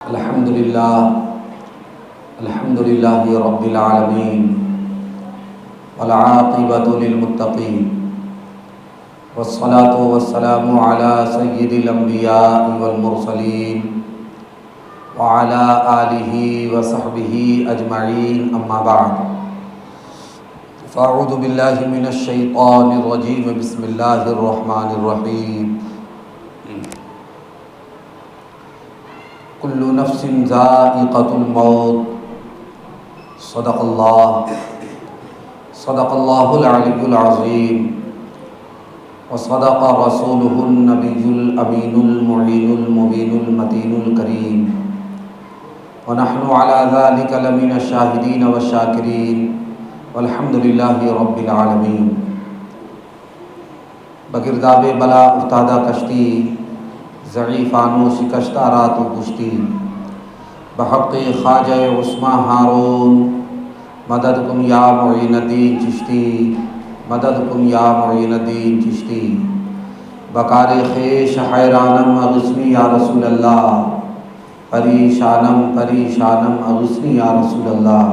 الحمد للہ رب العالمین والعاقبۃ للمتقین والصلاة والسلام علی سید الانبیاء والمرسلین وعلی آلہ وصحبہ اجمعین، اما بعد فاعوذ باللہ من الشیطان الرجیم، بسم اللہ الرحمن الرحیم۔ کل نفس ذائقۃ الموت، صدق اللہ العلی العظیم، وصدق رسولہ النبی الامین المعین المبین المتین الکریم، ونحن علی ذلک لمن الشاہدین والشاکرین، والحمد للہ رب العالمین۔ بگرداب بلا افتادہ کشتی، ضعیفان و شکستہ رات و کشتی، بحق خواجہ عثمان ہارون، مدد کن یا معین الدین چشتی، مدد کن یا معین الدین چشتی، بکار خیش حیرانم اغثنی یا رسول اللہ، پریشانم اغثنی یا رسول اللہ،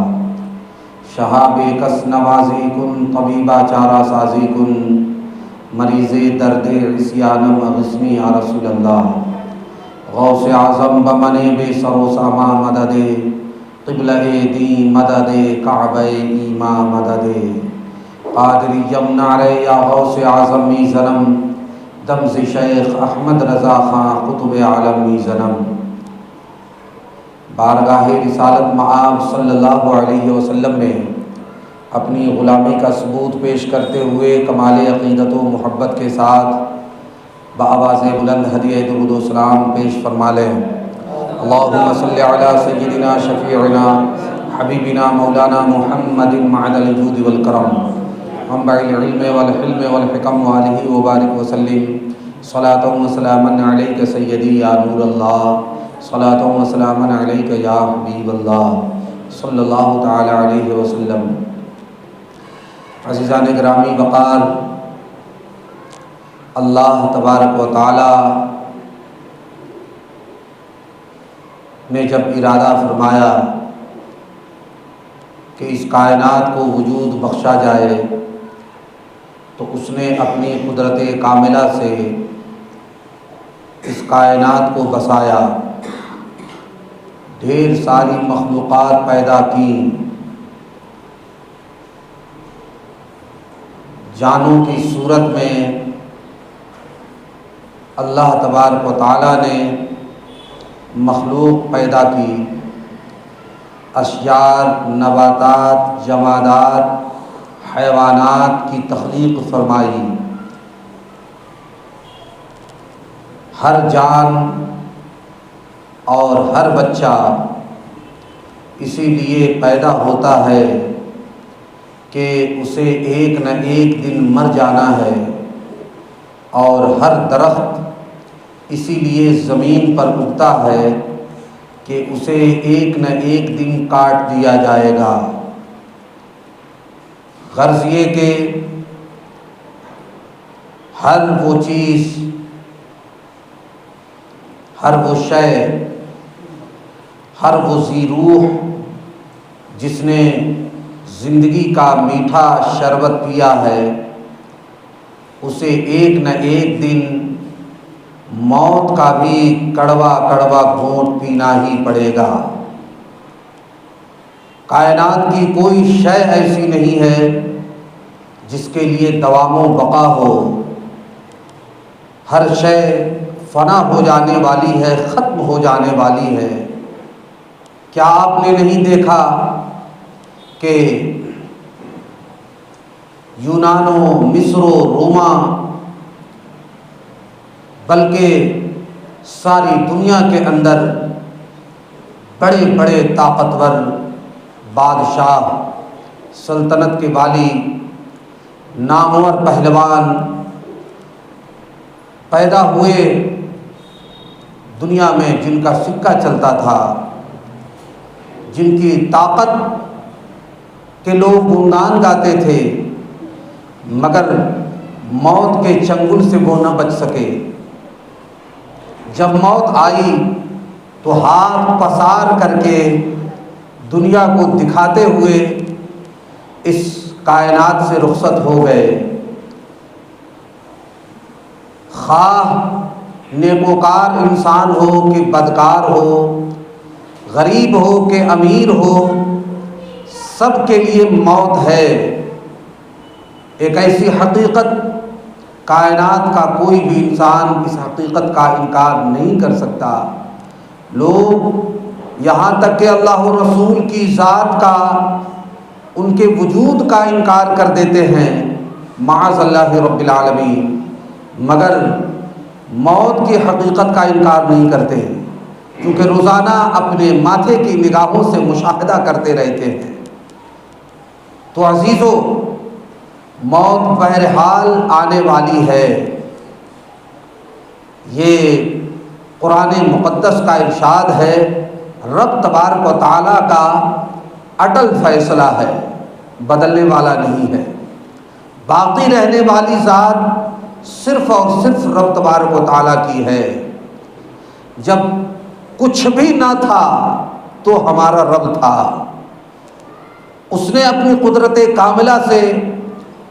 شہاب کس نوازی کن، طبیبہ چارہ سازی کن، مریض درد عصیانم اغثنی یا رسول اللہ، غوث اعظم بمن بے سر و ساما مدد، قبلہ دین مدد، کعبہ ایمان مدد، قادری یمنا رے یا غوث اعظم میزنم، دمز شیخ احمد رضا خان قطب عالم میزنم۔ بارگاہ رسالت مآب صلی اللہ علیہ وسلم میں اپنی غلامی کا ثبوت پیش کرتے ہوئے کمال عقیدت و محبت کے ساتھ بآواز بلند ہدیہ درود و سلام پیش فرما لیں۔ اللہم صلی علی سیدنا شفیعنا حبیبنا مولانا محمد معدن الجود والکرم، منبع العلم والحلم والحکم، وآلہ وبارک وسلم، صلاۃ و سلاما علیک سیدی یا نور اللہ، صلاۃ و سلاما علیک یا حبیب اللہ، صلی اللہ تعالی علیہ وسلم۔ عزیزان گرامی وقار، اللہ تبارک و تعالی نے جب ارادہ فرمایا کہ اس کائنات کو وجود بخشا جائے تو اس نے اپنی قدرت کاملہ سے اس کائنات کو بسایا، ڈھیر ساری مخلوقات پیدا کی، جانوں کی صورت میں اللہ تبارک و تعالیٰ نے مخلوق پیدا کی، اشجار، نباتات، جمادات، حیوانات کی تخلیق فرمائی۔ ہر جان اور ہر بچہ اسی لیے پیدا ہوتا ہے کہ اسے ایک نہ ایک دن مر جانا ہے، اور ہر درخت اسی لیے زمین پر اگتا ہے کہ اسے ایک نہ ایک دن کاٹ دیا جائے گا۔ غرض یہ کہ ہر وہ چیز، ہر وہ شے، ہر وہ ذی روح جس نے زندگی کا میٹھا شربت پیا ہے، اسے ایک نہ ایک دن موت کا بھی کڑوا کڑوا گھونٹ پینا ہی پڑے گا۔ کائنات کی کوئی شے ایسی نہیں ہے جس کے لیے دوام و بقا ہو، ہر شے فنا ہو جانے والی ہے، ختم ہو جانے والی ہے۔ کیا آپ نے نہیں دیکھا کہ یونان و مصر و روما بلکہ ساری دنیا کے اندر بڑے بڑے طاقتور بادشاہ، سلطنت کے والی، نامور پہلوان پیدا ہوئے دنیا میں، جن کا سکہ چلتا تھا، جن کی طاقت کے لوگ گنگان گاتے تھے، مگر موت کے چنگل سے وہ نہ بچ سکے۔ جب موت آئی تو ہاتھ پسار کر کے دنیا کو دکھاتے ہوئے اس کائنات سے رخصت ہو گئے۔ خواہ نیکوکار انسان ہو کہ بدکار ہو، غریب ہو کہ امیر ہو، سب کے لیے موت ہے۔ ایک ایسی حقیقت، کائنات کا کوئی بھی انسان اس حقیقت کا انکار نہیں کر سکتا۔ لوگ یہاں تک کہ اللہ و رسول کی ذات کا، ان کے وجود کا انکار کر دیتے ہیں، معاذ اللہ رب العالمین، مگر موت کی حقیقت کا انکار نہیں کرتے، کیونکہ روزانہ اپنے ماتھے کی نگاہوں سے مشاہدہ کرتے رہتے ہیں۔ تو عزیزو، موت بہرحال آنے والی ہے، یہ قرآن مقدس کا ارشاد ہے، رب تبارک و تعالیٰ کا اٹل فیصلہ ہے، بدلنے والا نہیں ہے۔ باقی رہنے والی ذات صرف اور صرف رب تبارک و تعالیٰ کی ہے۔ جب کچھ بھی نہ تھا تو ہمارا رب تھا، اس نے اپنی قدرت کاملہ سے،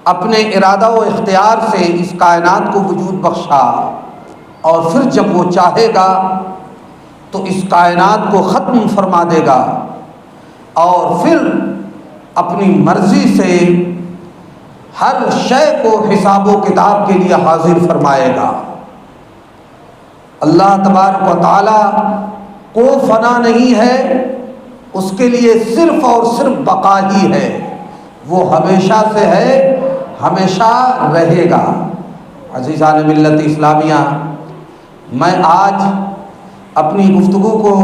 اپنے ارادہ و اختیار سے اس کائنات کو وجود بخشا، اور پھر جب وہ چاہے گا تو اس کائنات کو ختم فرما دے گا، اور پھر اپنی مرضی سے ہر شے کو حساب و کتاب کے لیے حاضر فرمائے گا۔ اللہ تبارک و تعالیٰ کو فنا نہیں ہے، اس کے لیے صرف اور صرف بقا ہی ہے، وہ ہمیشہ سے ہے، ہمیشہ رہے گا۔ عزیزان ملت اسلامیہ، میں آج اپنی گفتگو کو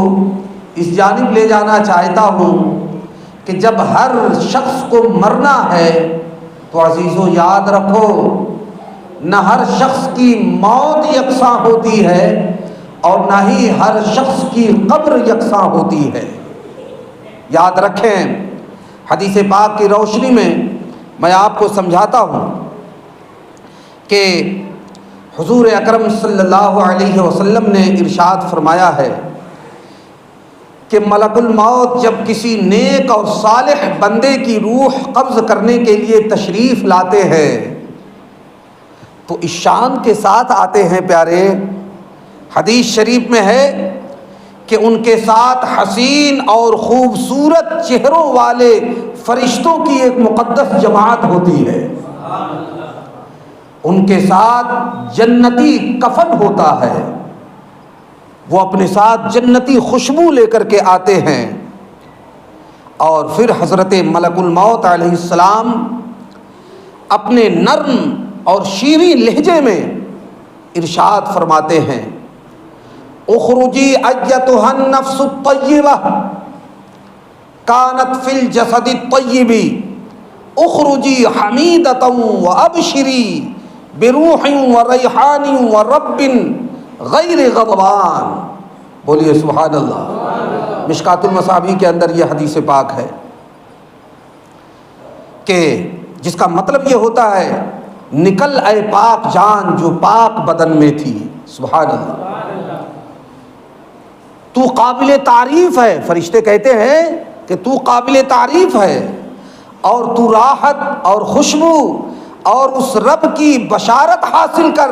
اس جانب لے جانا چاہتا ہوں کہ جب ہر شخص کو مرنا ہے تو عزیزو یاد رکھو، نہ ہر شخص کی موت یکساں ہوتی ہے اور نہ ہی ہر شخص کی قبر یکساں ہوتی ہے۔ یاد رکھیں، حدیث پاک کی روشنی میں آپ کو سمجھاتا ہوں کہ حضور اکرم صلی اللہ علیہ وسلم نے ارشاد فرمایا ہے کہ ملک الموت جب کسی نیک اور صالح بندے کی روح قبض کرنے کے لیے تشریف لاتے ہیں تو اس شان کے ساتھ آتے ہیں پیارے، حدیث شریف میں ہے کہ ان کے ساتھ حسین اور خوبصورت چہروں والے فرشتوں کی ایک مقدس جماعت ہوتی ہے، ان کے ساتھ جنتی کفن ہوتا ہے، وہ اپنے ساتھ جنتی خوشبو لے کر کے آتے ہیں، اور پھر حضرت ملک الموت علیہ السلام اپنے نرم اور شیریں لہجے میں ارشاد فرماتے ہیں، اخرجی ایتھا النفس الطیبہ کانت فی الجسد الطیب اخرجی حمیدۃ وابشری بروح وریحان ورب غیر غضبان۔ بولیے سبحان اللہ۔ مشکات المصابیح کے اندر یہ حدیث پاک ہے کہ جس کا مطلب یہ ہوتا ہے، نکل اے پاک جان جو پاک بدن میں تھی۔ سبحان اللہ، تو قابل تعریف ہے، فرشتے کہتے ہیں کہ تو قابل تعریف ہے، اور تو راحت اور خوشبو اور اس رب کی بشارت حاصل کر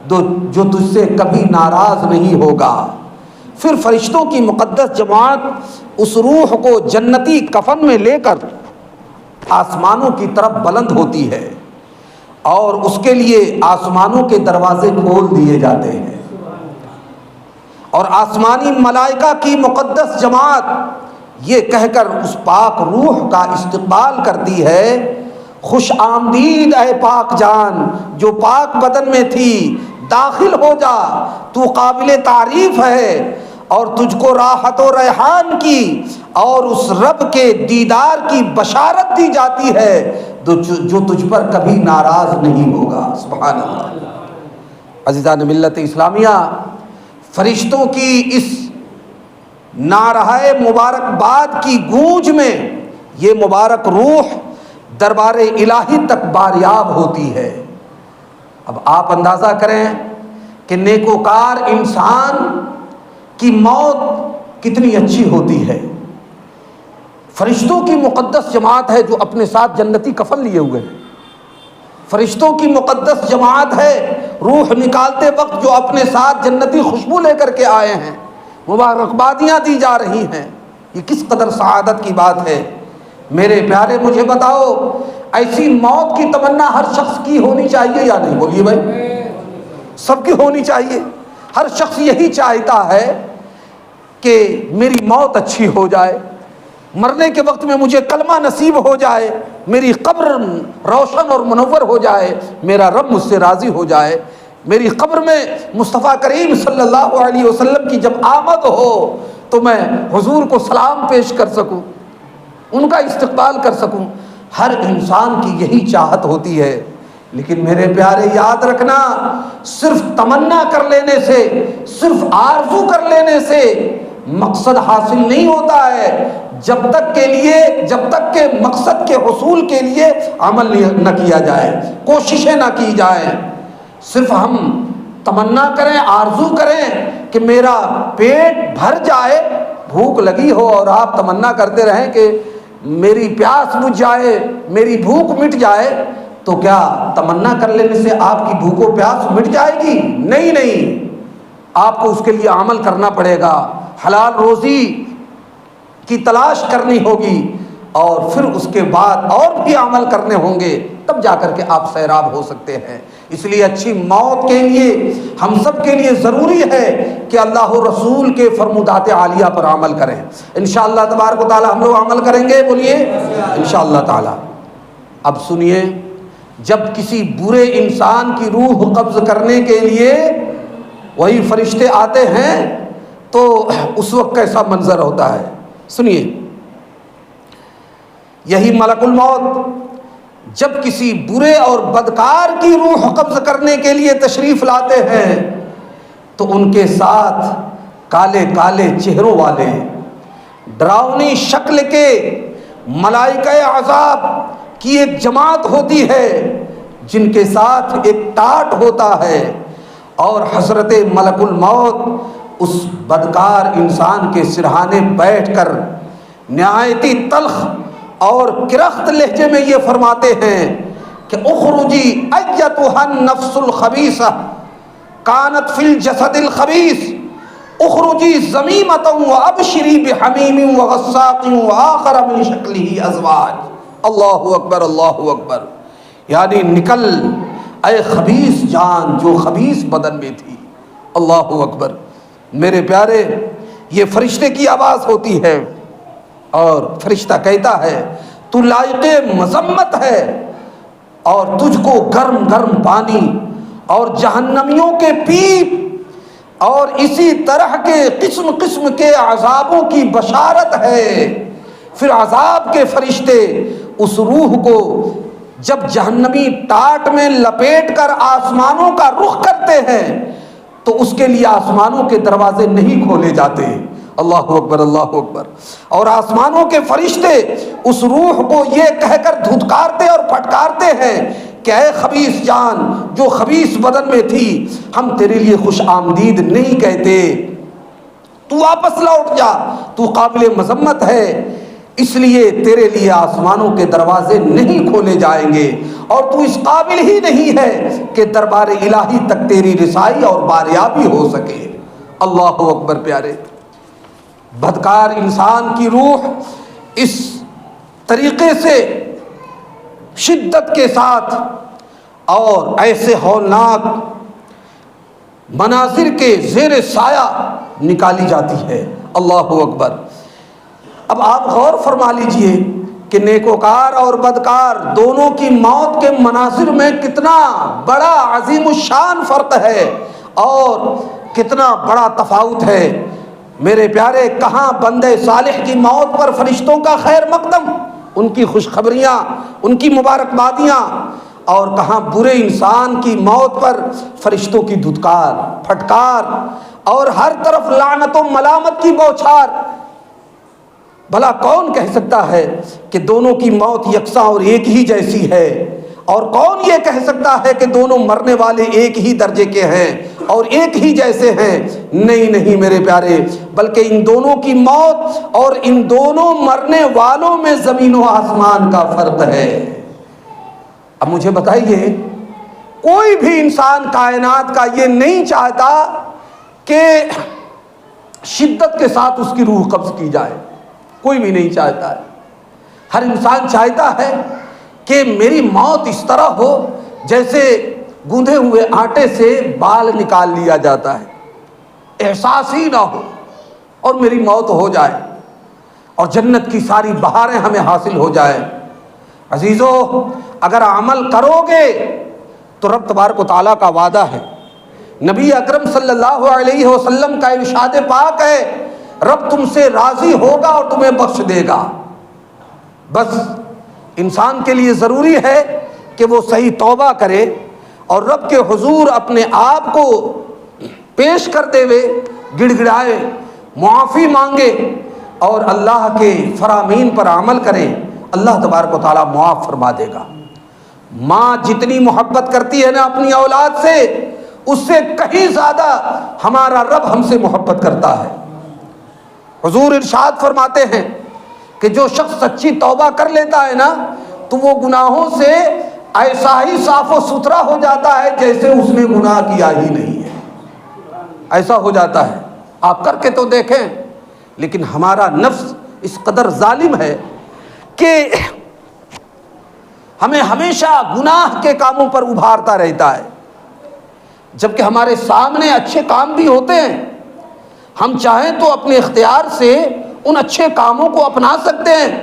جو تجھ سے کبھی ناراض نہیں ہوگا۔ پھر فرشتوں کی مقدس جماعت اس روح کو جنتی کفن میں لے کر آسمانوں کی طرف بلند ہوتی ہے، اور اس کے لیے آسمانوں کے دروازے کھول دیے جاتے ہیں، اور آسمانی ملائکہ کی مقدس جماعت یہ کہہ کر اس پاک روح کا استقبال کرتی ہے، خوش آمدید اے پاک جان جو پاک بدن میں تھی، داخل ہو جا، تو قابل تعریف ہے، اور تجھ کو راحت و ریحان کی اور اس رب کے دیدار کی بشارت دی جاتی ہے جو تجھ پر کبھی ناراض نہیں ہوگا۔ سبحان اللہ۔ عزیزان ملت اسلامیہ، فرشتوں کی اس نعرہ مبارکباد کی گونج میں یہ مبارک روح دربار الہی تک باریاب ہوتی ہے۔ اب آپ اندازہ کریں کہ نیکوکار انسان کہ موت کتنی اچھی ہوتی ہے۔ فرشتوں کی مقدس جماعت ہے جو اپنے ساتھ جنتی کفن لیے ہوئے ہیں، فرشتوں کی مقدس جماعت ہے روح نکالتے وقت جو اپنے ساتھ جنتی خوشبو لے کر کے آئے ہیں، مبارکبادیاں دی جا رہی ہیں۔ یہ کس قدر سعادت کی بات ہے۔ میرے پیارے مجھے بتاؤ، ایسی موت کی تمنا ہر شخص کی ہونی چاہیے یا نہیں؟ بولیے بھائی، سب کی ہونی چاہیے۔ ہر شخص یہی چاہتا ہے کہ میری موت اچھی ہو جائے، مرنے کے وقت میں مجھے کلمہ نصیب ہو جائے، میری قبر روشن اور منور ہو جائے، میرا رب مجھ سے راضی ہو جائے، میری قبر میں مصطفیٰ کریم صلی اللہ علیہ وسلم کی جب آمد ہو تو میں حضور کو سلام پیش کر سکوں، ان کا استقبال کر سکوں۔ ہر انسان کی یہی چاہت ہوتی ہے۔ لیکن میرے پیارے یاد رکھنا، صرف تمنا کر لینے سے، صرف آرزو کر لینے سے مقصد حاصل نہیں ہوتا ہے، جب تک کہ مقصد کے حصول کے لیے عمل نہ کیا جائے، کوششیں نہ کی جائیں۔ صرف ہم تمنا کریں، آرزو کریں کہ میرا پیٹ بھر جائے، بھوک لگی ہو اور آپ تمنا کرتے رہیں کہ میری پیاس بجھ جائے، میری بھوک مٹ جائے، تو کیا تمنا کر لینے سے آپ کی بھوک و پیاس مٹ جائے گی؟ نہیں، آپ کو اس کے لیے عمل کرنا پڑے گا، حلال روزی کی تلاش کرنی ہوگی، اور پھر اس کے بعد اور بھی عمل کرنے ہوں گے، تب جا کر کے آپ سیراب ہو سکتے ہیں۔ اس لیے اچھی موت کے لیے ہم سب کے لیے ضروری ہے کہ اللہ و رسول کے فرمودات عالیہ پر عمل کریں۔ انشاءاللہ تبارک و تعالی ہم لوگ عمل کریں گے، بولیے انشاءاللہ تعالی۔ اب سنیے، جب کسی برے انسان کی روح قبض کرنے کے لیے وہی فرشتے آتے ہیں تو اس وقت کیسا منظر ہوتا ہے، سنیے۔ یہی ملک الموت جب کسی برے اور بدکار کی روح قبض کرنے کے لیے تشریف لاتے ہیں تو ان کے ساتھ کالے کالے چہروں والے ڈراؤنی شکل کے ملائکہ عذاب کی ایک جماعت ہوتی ہے، جن کے ساتھ ایک ٹاٹ ہوتا ہے، اور حضرت ملک الموت اس بدکار انسان کے سرہانے بیٹھ کر نہایتی تلخ اور کرخت لہجے میں یہ فرماتے ہیں کہ اخرجی ایتھا النفس الخبیثہ کانت فی الجسد الخبیث اخرجی ذمیمۃ وابشری بحمیم وغساق وآخر من شکلہ ازواج۔ اللہ اکبر، اللہ اکبر۔ یعنی نکل اے خبیث جان جو خبیث بدن میں تھی۔ اللہ اکبر۔ میرے پیارے، یہ فرشتے کی آواز ہوتی ہے، اور فرشتہ کہتا ہے تو لائق مذمت ہے، اور تجھ کو گرم گرم پانی اور جہنمیوں کے پیپ اور اسی طرح کے قسم قسم کے عذابوں کی بشارت ہے۔ پھر عذاب کے فرشتے اس روح کو جب جہنمی ٹاٹ میں لپیٹ کر آسمانوں کا رخ کرتے ہیں تو اس کے لیے آسمانوں کے دروازے نہیں کھولے جاتے۔ اللہ اکبر، اللہ اکبر۔ اور آسمانوں کے فرشتے اس روح کو یہ کہہ کر دھتکارتے اور پھٹکارتے ہیں کہ اے خبیث جان جو خبیث بدن میں تھی، ہم تیرے لیے خوش آمدید نہیں کہتے، تو واپس لوٹ جا، تو قابل مذمت ہے، اس لیے تیرے لیے آسمانوں کے دروازے نہیں کھولے جائیں گے، اور تو اس قابل ہی نہیں ہے کہ دربار الہی تک تیری رسائی اور باریابی ہو سکے۔ اللہ اکبر پیارے۔ بدکار انسان کی روح اس طریقے سے شدت کے ساتھ اور ایسے ہولناک مناظر کے زیر سایہ نکالی جاتی ہے۔ اللہ اکبر۔ اب آپ غور فرما لیجئے کہ نیکوکار اور بدکار دونوں کی موت کے مناظر میں کتنا بڑا عظیم الشان فرق ہے اور کتنا بڑا تفاوت ہے۔ میرے پیارے، کہاں بندے صالح کی موت پر فرشتوں کا خیر مقدم، ان کی خوشخبریاں، ان کی مبارکبادیاں، اور کہاں برے انسان کی موت پر فرشتوں کی دھتکار، پھٹکار اور ہر طرف لعنت و ملامت کی بوچھار۔ بھلا کون کہہ سکتا ہے کہ دونوں کی موت یکساں اور ایک ہی جیسی ہے؟ اور کون یہ کہہ سکتا ہے کہ دونوں مرنے والے ایک ہی درجے کے ہیں؟ اور ایک ہی جیسے ہیں؟ نہیں میرے پیارے، بلکہ ان دونوں کی موت اور ان دونوں مرنے والوں میں زمین و آسمان کا فرق ہے۔ اب مجھے بتائیے، کوئی بھی انسان کائنات کا یہ نہیں چاہتا کہ شدت کے ساتھ اس کی روح قبض کی جائے، کوئی بھی نہیں چاہتا ہے۔ ہر انسان چاہتا ہے کہ میری موت اس طرح ہو جیسے گوندھے ہوئے آٹے سے بال نکال لیا جاتا ہے، احساس ہی نہ ہو، اور میری موت ہو جائے اور جنت کی ساری بہاریں ہمیں حاصل ہو جائے۔ عزیزو، اگر عمل کرو گے تو رب تبارک و تعالیٰ کا وعدہ ہے، نبی اکرم صلی اللہ علیہ وسلم کا ارشاد پاک ہے، رب تم سے راضی ہوگا اور تمہیں بخش دے گا۔ بس انسان کے لیے ضروری ہے کہ وہ صحیح توبہ کرے اور رب کے حضور اپنے آپ کو پیش کرتے ہوئے گڑ گڑائے، معافی مانگے اور اللہ کے فرامین پر عمل کرے۔ اللہ تبارک و تعالیٰ معاف فرما دے گا۔ ماں جتنی محبت کرتی ہے نا اپنی اولاد سے، اس سے کہیں زیادہ ہمارا رب ہم سے محبت کرتا ہے۔ حضور ارشاد فرماتے ہیں کہ جو شخص سچی توبہ کر لیتا ہے نا تو وہ گناہوں سے ایسا ہی صاف و ستھرا ہو جاتا ہے جیسے اس نے گناہ کیا ہی نہیں ہے، ایسا ہو جاتا ہے۔ آپ کر کے تو دیکھیں، لیکن ہمارا نفس اس قدر ظالم ہے کہ ہمیں ہمیشہ گناہ کے کاموں پر ابھارتا رہتا ہے، جبکہ ہمارے سامنے اچھے کام بھی ہوتے ہیں۔ ہم چاہیں تو اپنے اختیار سے ان اچھے کاموں کو اپنا سکتے ہیں،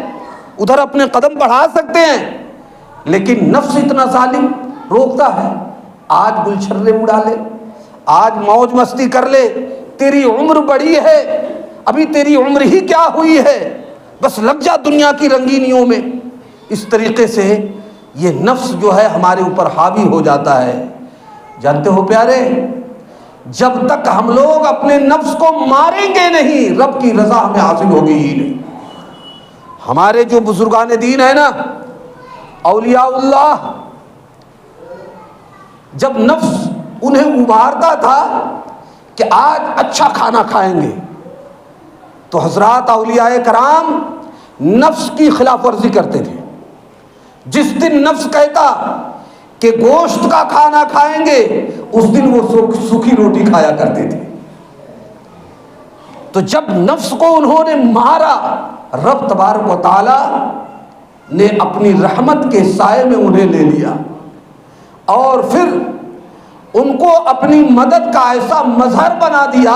ادھر اپنے قدم بڑھا سکتے ہیں، لیکن نفس اتنا ظالم روکتا ہے۔ آج گلچھرے اڑا لے، آج موج مستی کر لے، تیری عمر بڑی ہے، ابھی تیری عمر ہی کیا ہوئی ہے، بس لگ جا دنیا کی رنگینیوں میں۔ اس طریقے سے یہ نفس جو ہے ہمارے اوپر حاوی ہو جاتا ہے۔ جانتے ہو پیارے، جب تک ہم لوگ اپنے نفس کو ماریں گے نہیں، رب کی رضا ہمیں حاصل ہوگی ہی نہیں۔ ہمارے جو بزرگان دین ہیں نا، اولیاء اللہ، جب نفس انہیں ابھارتا تھا کہ آج اچھا کھانا کھائیں گے، تو حضرات اولیاء کرام نفس کی خلاف ورزی کرتے تھے۔ جس دن نفس کہتا کہ گوشت کا کھانا کھائیں گے، اس دن وہ سوکھی روٹی کھایا کرتے تھے۔ تو جب نفس کو انہوں نے مارا، رب تبارک و تعالی نے اپنی رحمت کے سائے میں انہیں لے لیا اور پھر ان کو اپنی مدد کا ایسا مظہر بنا دیا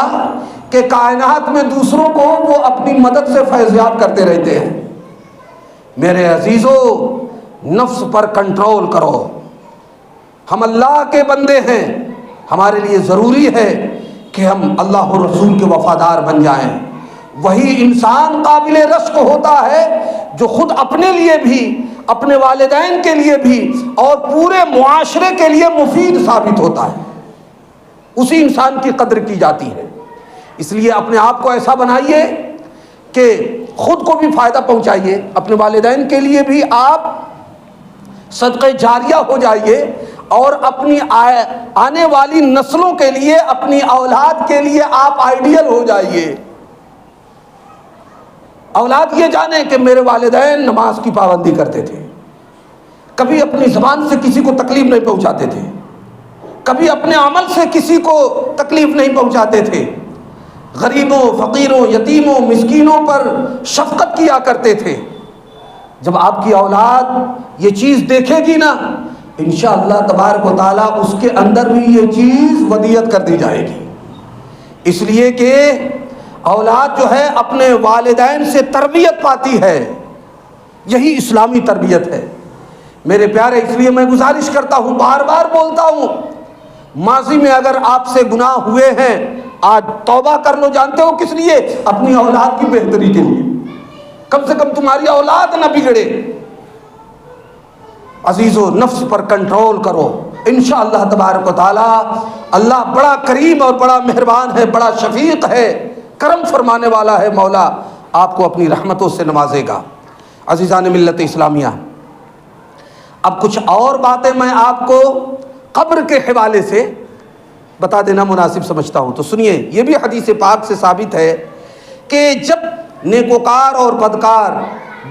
کہ کائنات میں دوسروں کو وہ اپنی مدد سے فیضیاب کرتے رہتے ہیں۔ میرے عزیزو، نفس پر کنٹرول کرو۔ ہم اللہ کے بندے ہیں، ہمارے لیے ضروری ہے کہ ہم اللہ اور رسول کے وفادار بن جائیں۔ وہی انسان قابل رشک ہوتا ہے جو خود اپنے لیے بھی، اپنے والدین کے لیے بھی اور پورے معاشرے کے لیے مفید ثابت ہوتا ہے۔ اسی انسان کی قدر کی جاتی ہے۔ اس لیے اپنے آپ کو ایسا بنائیے کہ خود کو بھی فائدہ پہنچائیے، اپنے والدین کے لیے بھی آپ صدقہ جاریہ ہو جائیے اور اپنی آنے والی نسلوں کے لیے، اپنی اولاد کے لیے آپ آئیڈیل ہو جائیے۔ اولاد یہ جانے کہ میرے والدین نماز کی پابندی کرتے تھے، کبھی اپنی زبان سے کسی کو تکلیف نہیں پہنچاتے تھے، کبھی اپنے عمل سے کسی کو تکلیف نہیں پہنچاتے تھے، غریبوں، فقیروں، یتیموں، مسکینوں پر شفقت کیا کرتے تھے۔ جب آپ کی اولاد یہ چیز دیکھے گی نا، انشاءاللہ تبارک و تعالیٰ اس کے اندر بھی یہ چیز ودیت کر دی جائے گی۔ اس لیے کہ اولاد جو ہے اپنے والدین سے تربیت پاتی ہے، یہی اسلامی تربیت ہے۔ میرے پیارے، اس لیے میں گزارش کرتا ہوں، بار بار بولتا ہوں، ماضی میں اگر آپ سے گناہ ہوئے ہیں، آج توبہ کر لو۔ جانتے ہو کس لیے؟ اپنی اولاد کی بہتری کے لیے، کم سے کم تمہاری اولاد نہ بگڑے۔ عزیزو، نفس پر کنٹرول کرو، انشاءاللہ تبارک و تعالی اللہ بڑا کریم اور بڑا مہربان ہے، بڑا شفیق ہے، کرم فرمانے والا ہے۔ مولا آپ کو اپنی رحمتوں سے نوازے گا۔ عزیزان ملت اسلامیہ، اب کچھ اور باتیں میں آپ کو قبر کے حوالے سے بتا دینا مناسب سمجھتا ہوں۔ تو سنیے، یہ بھی حدیث پاک سے ثابت ہے کہ جب نیکوکار اور بدکار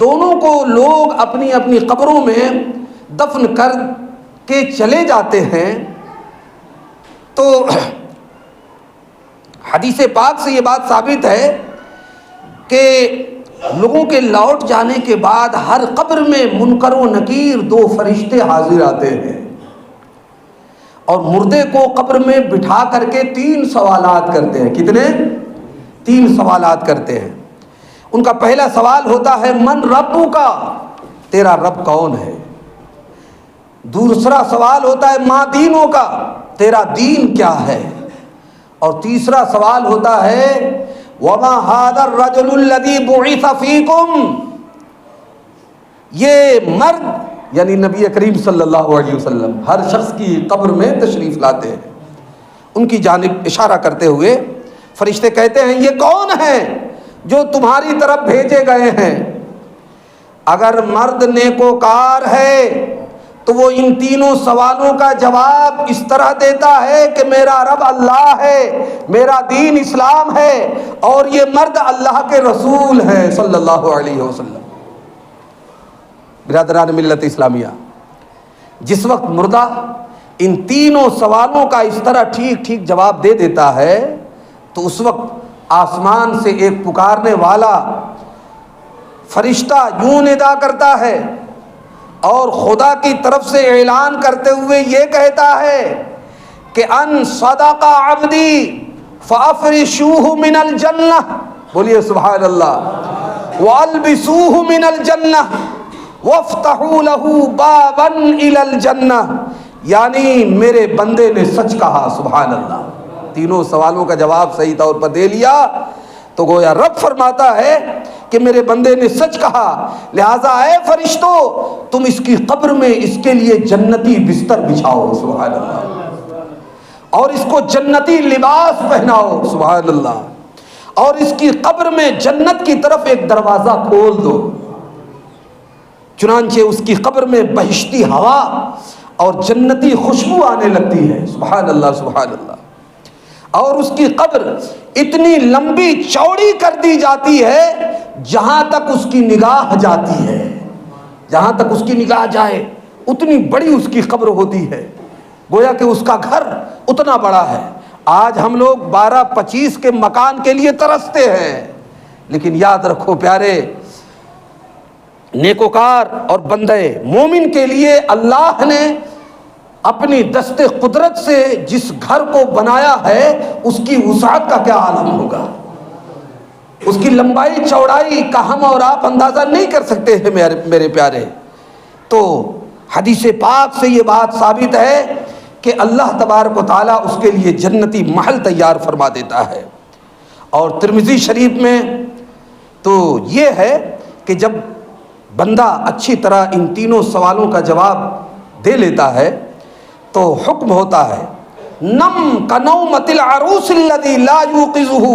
دونوں کو لوگ اپنی اپنی قبروں میں دفن کر کے چلے جاتے ہیں تو حدیث پاک سے یہ بات ثابت ہے کہ لوگوں کے لوٹ جانے کے بعد ہر قبر میں منکر و نکیر 2 فرشتے حاضر آتے ہیں اور مردے کو قبر میں بٹھا کر کے 3 سوالات کرتے ہیں۔ کتنے؟ 3 سوالات کرتے ہیں۔ ان کا پہلا سوال ہوتا ہے من ربک، تیرا رب کون ہے؟ دوسرا سوال ہوتا ہے ما دینک، تیرا دین کیا ہے؟ اور تیسرا سوال ہوتا ہے وما ھذا الرجل الذی بعث فیکم، یہ مرد یعنی نبی کریم صلی اللہ علیہ وسلم ہر شخص کی قبر میں تشریف لاتے ہیں، ان کی جانب اشارہ کرتے ہوئے فرشتے کہتے ہیں یہ کون ہے جو تمہاری طرف بھیجے گئے ہیں؟ اگر مرد نیکوکار ہے تو وہ ان 3 سوالوں کا جواب اس طرح دیتا ہے کہ میرا رب اللہ ہے، میرا دین اسلام ہے، اور یہ مرد اللہ کے رسول ہے صلی اللہ علیہ وسلم۔ برادران ملت اسلامیہ، جس وقت مردہ ان 3 سوالوں کا اس طرح ٹھیک ٹھیک جواب دے دیتا ہے تو اس وقت آسمان سے ایک پکارنے والا فرشتہ یوں ندا کرتا ہے اور خدا کی طرف سے اعلان کرتے ہوئے یہ کہتا ہے کہ ان صدق عبدی فافرشوہ من الجنہ، بولیے سبحان اللہ، والبسوہ من الجنہ وافتحوا له بابا الی الجنہ، یعنی میرے بندے نے سچ کہا۔ سبحان اللہ، 3 سوالوں کا جواب صحیح طور پر دے لیا تو گویا رب فرماتا ہے کہ میرے بندے نے سچ کہا، لہٰذا اے فرشتوں تم اس کی قبر میں اس کے لیے جنتی بستر بچھاؤ۔ سبحان اللہ، اور اس کو جنتی لباس پہناؤ۔ سبحان اللہ، اور اس کی قبر میں جنت کی طرف ایک دروازہ کھول دو، چنانچہ اس کی قبر میں بہشتی ہوا اور جنتی خوشبو آنے لگتی ہے۔ سبحان اللہ سبحان اللہ، اور اس کی قبر اتنی لمبی چوڑی کر دی جاتی ہے جہاں تک اس کی نگاہ جاتی ہے، جہاں تک اس کی نگاہ جائے اتنی بڑی اس کی قبر ہوتی ہے، گویا کہ اس کا گھر اتنا بڑا ہے۔ آج ہم لوگ 12-25 کے مکان کے لیے ترستے ہیں، لیکن یاد رکھو پیارے، نیکوکار اور بندے مومن کے لیے اللہ نے اپنی دست قدرت سے جس گھر کو بنایا ہے اس کی وسعت کا کیا عالم ہوگا، اس کی لمبائی چوڑائی کا ہم اور آپ اندازہ نہیں کر سکتے ہیں میرے پیارے۔ تو حدیث پاک سے یہ بات ثابت ہے کہ اللہ تبارک و تعالیٰ اس کے لیے جنتی محل تیار فرما دیتا ہے۔ اور ترمذی شریف میں تو یہ ہے کہ جب بندہ اچھی طرح ان 3 سوالوں کا جواب دے لیتا ہے تو حکم ہوتا ہے نم کنومت العروس الذی لا یوقظہ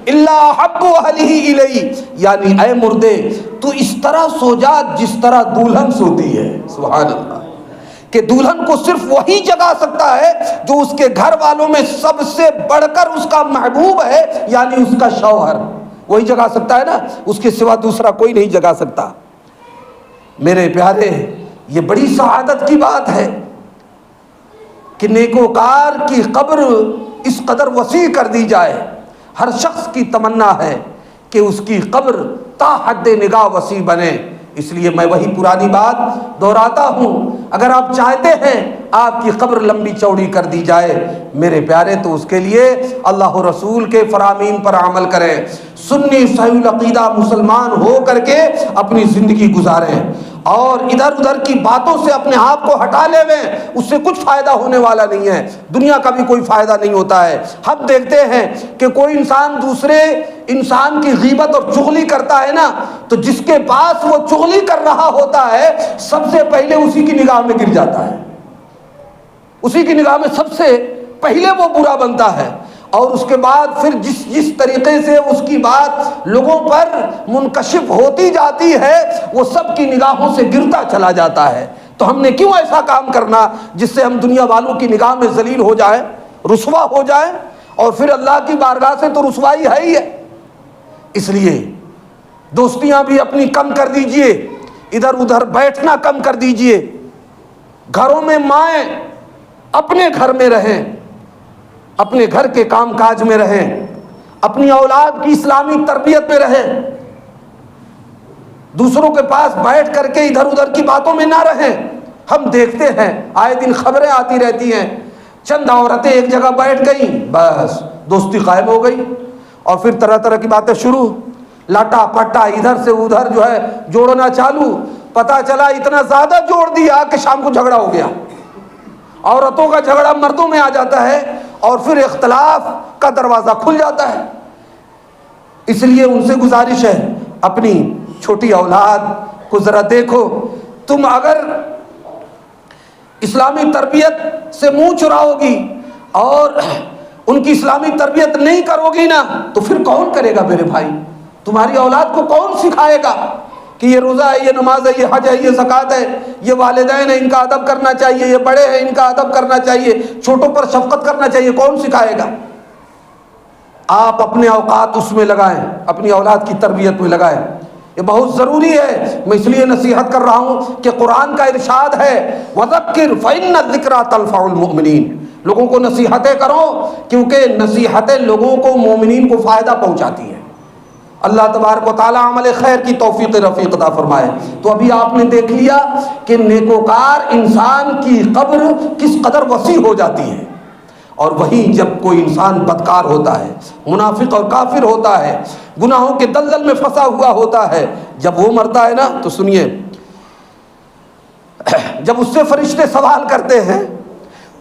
الا حب اہلہ الیہ، یعنی اے مردے تو اس طرح سو جا جس طرح دلہن سوتی ہے۔ سبحان اللہ، کہ دلہن کو صرف وہی جگا سکتا ہے جو اس کے گھر والوں میں سب سے بڑھ کر اس کا محبوب ہے، یعنی اس کا شوہر، وہی جگا سکتا ہے نا، اس کے سوا دوسرا کوئی نہیں جگا سکتا۔ میرے پیارے، یہ بڑی سعادت کی بات ہے کہ نیکوکار کی قبر اس قدر وسیع کر دی جائے۔ ہر شخص کی تمنا ہے کہ اس کی قبر تا حد نگاہ وسیع بنے، اس لیے میں وہی پرانی بات دہراتا ہوں، اگر آپ چاہتے ہیں آپ کی قبر لمبی چوڑی کر دی جائے میرے پیارے تو اس کے لیے اللہ و رسول کے فرامین پر عمل کریں، سنی صحیح العقیدہ مسلمان ہو کر کے اپنی زندگی گزاریں، اور ادھر ادھر کی باتوں سے اپنے آپ کو ہٹا لے ویں، اس سے کچھ فائدہ ہونے والا نہیں ہے، دنیا کا بھی کوئی فائدہ نہیں ہوتا ہے۔ ہم دیکھتے ہیں کہ کوئی انسان دوسرے انسان کی غیبت اور چغلی کرتا ہے نا، تو جس کے پاس وہ چغلی کر رہا ہوتا ہے سب سے پہلے اسی کی نگاہ میں گر جاتا ہے، اسی کی نگاہ میں سب سے پہلے وہ برا بنتا ہے، اور اس کے بعد پھر جس طریقے سے اس کی بات لوگوں پر منکشف ہوتی جاتی ہے وہ سب کی نگاہوں سے گرتا چلا جاتا ہے۔ تو ہم نے کیوں ایسا کام کرنا جس سے ہم دنیا والوں کی نگاہ میں ذلیل ہو جائے؟ رسوا ہو جائیں، اور پھر اللہ کی بارگاہ سے تو رسوائی ہے ہی ہے۔ اس لیے دوستیاں بھی اپنی کم کر دیجئے، ادھر ادھر بیٹھنا کم کر دیجئے، گھروں میں مائیں اپنے گھر میں رہیں، اپنے گھر کے کام کاج میں رہیں، اپنی اولاد کی اسلامی تربیت میں رہیں، دوسروں کے پاس بیٹھ کر کے ادھر ادھر کی باتوں میں نہ رہیں۔ ہم دیکھتے ہیں آئے دن خبریں آتی رہتی ہیں، چند عورتیں ایک جگہ بیٹھ گئیں، بس دوستی قائم ہو گئی، اور پھر طرح طرح کی باتیں شروع، لاٹا پٹا ادھر سے ادھر جو ہے جوڑنا چالو، پتہ چلا اتنا زیادہ جوڑ دیا کہ شام کو جھگڑا ہو گیا۔ عورتوں کا جھگڑا مردوں میں آ جاتا ہے، اور پھر اختلاف کا دروازہ کھل جاتا ہے۔ اس لیے ان سے گزارش ہے، اپنی چھوٹی اولاد کو ذرا دیکھو، تم اگر اسلامی تربیت سے منہ چراؤ گی اور ان کی اسلامی تربیت نہیں کرو گی نا، تو پھر کون کرے گا میرے بھائی؟ تمہاری اولاد کو کون سکھائے گا کہ یہ روزہ ہے، یہ نماز ہے، یہ حج ہے، یہ زکوٰۃ ہے، یہ والدین ہیں ان کا ادب کرنا چاہیے، یہ بڑے ہیں ان کا ادب کرنا چاہیے، چھوٹوں پر شفقت کرنا چاہیے؟ کون سکھائے گا؟ آپ اپنے اوقات اس میں لگائیں، اپنی اولاد کی تربیت میں لگائیں، یہ بہت ضروری ہے۔ میں اس لیے نصیحت کر رہا ہوں کہ قرآن کا ارشاد ہے وَذَكِّرْ فَإِنَّ الذِّكْرَىٰ تَنفَعُ الْمُؤْمِنِينَ، لوگوں کو نصیحتیں کرو کیونکہ نصیحتیں لوگوں کو، مومنین کو فائدہ پہنچاتی ہیں۔ اللہ تبارک و تعالیٰ عمل خیر کی توفیق رفیق عطا فرمائے۔ تو ابھی آپ نے دیکھ لیا کہ نیکوکار انسان کی قبر کس قدر وسیع ہو جاتی ہے، اور وہیں جب کوئی انسان بدکار ہوتا ہے، منافق اور کافر ہوتا ہے، گناہوں کے دلدل میں پھنسا ہوا ہوتا ہے، جب وہ مرتا ہے نا تو سنیے، جب اس سے فرشتے سوال کرتے ہیں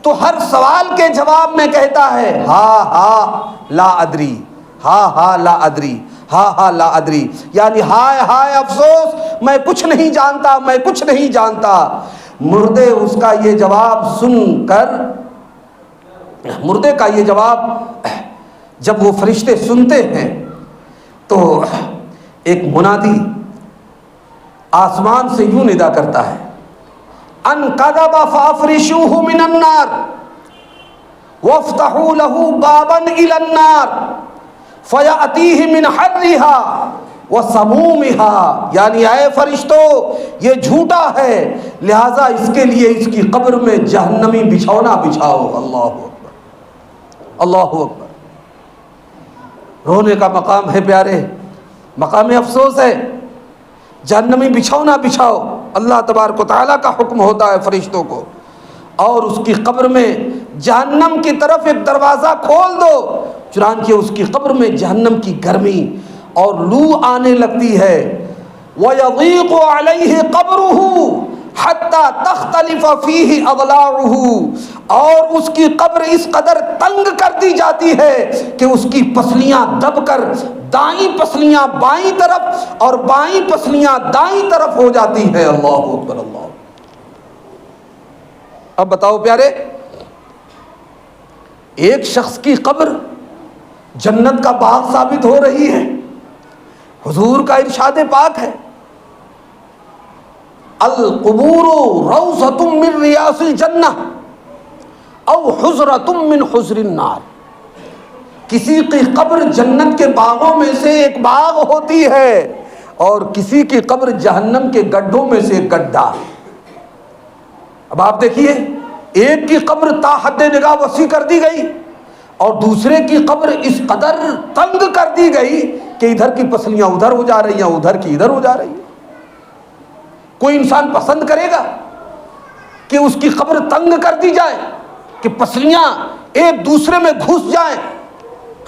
تو ہر سوال کے جواب میں کہتا ہے ہا لا ادری، ہا لا ادری، ہا لا ادری، یعنی ہائے ہائے افسوس، میں کچھ نہیں جانتا، میں کچھ نہیں جانتا۔ مردے اس کا یہ جواب سن کر، مردے کا یہ جواب جب وہ فرشتے سنتے ہیں تو ایک منادی آسمان سے یوں ندا کرتا ہے ان کذب فافرشوہ من النار وافتحوا له بابا الى النار فیاتیہ من حرھا وسمومها، یعنی اے فرشتو یہ جھوٹا ہے، لہذا اس کے لیے اس کی قبر میں جہنمی بچھونا بچھاؤ۔ اللہ اکبر، اللہ اکبر۔ رونے کا مقام ہے پیارے، مقام افسوس ہے، جہنمی بچھونا بچھاؤ۔ اللہ تبارک و تعالیٰ کا حکم ہوتا ہے فرشتوں کو، اور اس کی قبر میں جہنم کی طرف ایک دروازہ کھول دو، چنانچہ اس کی قبر میں جہنم کی گرمی اور لو آنے لگتی ہے۔ وَيَضِيقُ عَلَيْهِ قَبْرُهُ حَتَّى تَخْتَلِفَ فِيهِ أَضْلَاعُهُ، اور اس کی قبر اس قدر تنگ کر دی جاتی ہے کہ اس کی پسلیاں دب کر دائیں پسلیاں بائیں طرف اور بائیں پسلیاں دائیں طرف ہو جاتی ہے۔ اللہ اکبر، اللہ۔ اب بتاؤ پیارے، ایک شخص کی قبر جنت کا باغ ثابت ہو رہی ہے، حضور کا ارشاد پاک ہے القبور روضۃ من ریاض الجنہ او حجرۃ من حجر النار، کسی کی قبر جنت کے باغوں میں سے ایک باغ ہوتی ہے اور کسی کی قبر جہنم کے گڈھوں میں سے ایک گڈھا۔ اب آپ دیکھیے، ایک کی قبر تا حد نگاہ وسیع کر دی گئی اور دوسرے کی قبر اس قدر تنگ کر دی گئی کہ ادھر کی پسلیاں ادھر ہو جا رہی ہیں، ادھر کی ادھر ہو جا رہی ہیں۔ کوئی انسان پسند کرے گا کہ اس کی قبر تنگ کر دی جائے، کہ پسلیاں ایک دوسرے میں گھس جائیں،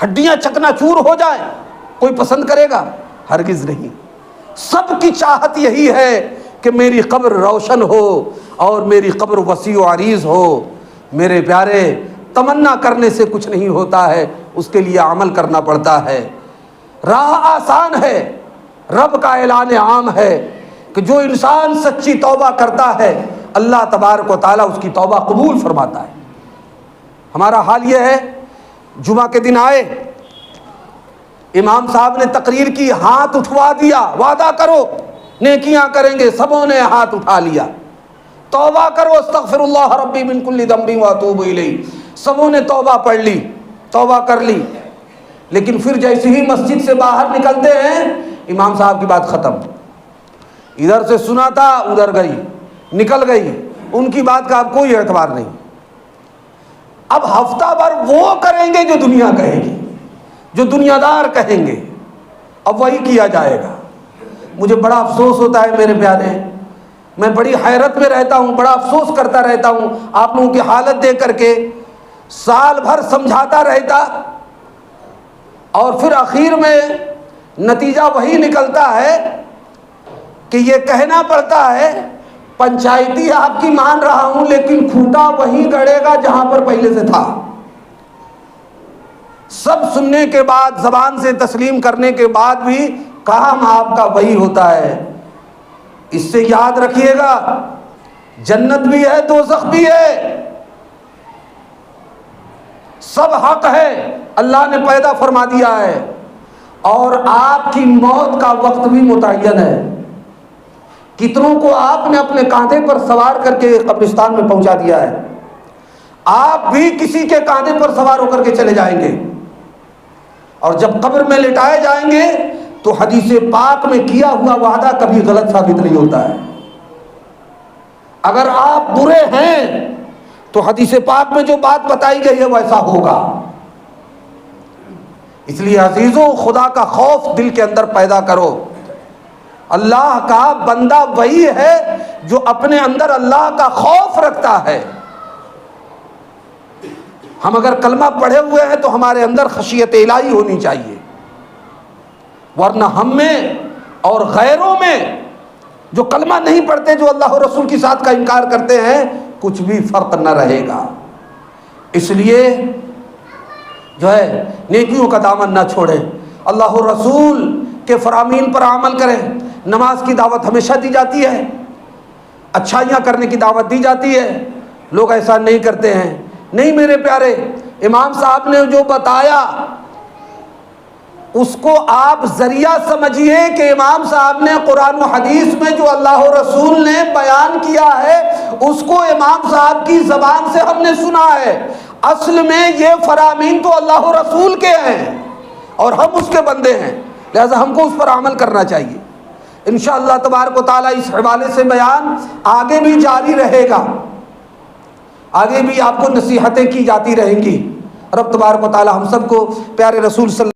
ہڈیاں چکنا چور ہو جائیں؟ کوئی پسند کرے گا؟ ہرگز نہیں۔ سب کی چاہت یہی ہے کہ میری قبر روشن ہو اور میری قبر وسیع و عریض ہو۔ میرے پیارے، تمنا کرنے سے کچھ نہیں ہوتا ہے، اس کے لیے عمل کرنا پڑتا ہے۔ راہ آسان ہے، رب کا اعلان عام ہے کہ جو انسان سچی توبہ کرتا ہے اللہ تبارک و تعالیٰ اس کی توبہ قبول فرماتا ہے۔ ہمارا حال یہ ہے، جمعہ کے دن آئے، امام صاحب نے تقریر کی، ہاتھ اٹھوا دیا، وعدہ کرو نیکیاں کریں گے، سبوں نے ہاتھ اٹھا لیا، توبہ کرو، استغفر اللہ ربی من کل ذنب واتوب الیہ، سبوں نے توبہ پڑھ لی، توبہ کر لی، لیکن پھر جیسے ہی مسجد سے باہر نکلتے ہیں امام صاحب کی بات ختم، ادھر سے سنا تھا ادھر گئی، نکل گئی، ان کی بات کا اب کوئی اعتبار نہیں۔ اب ہفتہ بھر وہ کریں گے جو دنیا کہے گی، جو دنیا دار کہیں گے، اب وہی کیا جائے گا۔ مجھے بڑا افسوس ہوتا ہے میرے پیارے، میں بڑی حیرت میں رہتا ہوں، بڑا افسوس کرتا رہتا ہوں آپ لوگوں کی حالت دیکھ کر کے۔ سال بھر سمجھاتا رہتا اور پھر آخر میں نتیجہ وہی نکلتا ہے کہ یہ کہنا پڑتا ہے پنچایتی آپ کی مان رہا ہوں لیکن کھوٹا وہی گڑے گا جہاں پر پہلے سے تھا۔ سب سننے کے بعد، زبان سے تسلیم کرنے کے بعد بھی کام آپ کا وہی ہوتا ہے۔ اس سے یاد رکھیے گا، جنت بھی ہے دوزخ بھی ہے، سب حق ہے، اللہ نے پیدا فرما دیا ہے، اور آپ کی موت کا وقت بھی متعین ہے۔ کتنوں کو آپ نے اپنے کاندھے پر سوار کر کے قبرستان میں پہنچا دیا ہے، آپ بھی کسی کے کاندھے پر سوار ہو کر کے چلے جائیں گے، اور جب قبر میں لٹائے جائیں گے تو حدیث پاک میں کیا ہوا وعدہ کبھی غلط ثابت نہیں ہوتا ہے۔ اگر آپ برے ہیں تو حدیث پاک میں جو بات بتائی گئی ہے ویسا ہوگا۔ اس لیے عزیزوں، خدا کا خوف دل کے اندر پیدا کرو۔ اللہ کا بندہ وہی ہے جو اپنے اندر اللہ کا خوف رکھتا ہے۔ ہم اگر کلمہ پڑھے ہوئے ہیں تو ہمارے اندر خشیت الہی ہونی چاہیے، ورنہ ہم میں اور غیروں میں جو کلمہ نہیں پڑھتے، جو اللہ و رسول کی ذات کا انکار کرتے ہیں، کچھ بھی فرق نہ رہے گا۔ اس لیے جو ہے نیکیوں کا دامن نہ چھوڑیں، اللہ و رسول کے فرامین پر عمل کریں۔ نماز کی دعوت ہمیشہ دی جاتی ہے، اچھائیاں کرنے کی دعوت دی جاتی ہے، لوگ ایسا نہیں کرتے ہیں۔ نہیں میرے پیارے، امام صاحب نے جو بتایا اس کو آپ ذریعہ سمجھیے کہ امام صاحب نے قرآن و حدیث میں جو اللہ و رسول نے بیان کیا ہے اس کو امام صاحب کی زبان سے ہم نے سنا ہے۔ اصل میں یہ فرامین تو اللہ و رسول کے ہیں اور ہم اس کے بندے ہیں، لہذا ہم کو اس پر عمل کرنا چاہیے۔ انشاءاللہ تبارک و تعالیٰ اس حوالے سے بیان آگے بھی جاری رہے گا، آگے بھی آپ کو نصیحتیں کی جاتی رہیں گی۔ رب تبارک و تعالیٰ ہم سب کو پیارے رسول صلی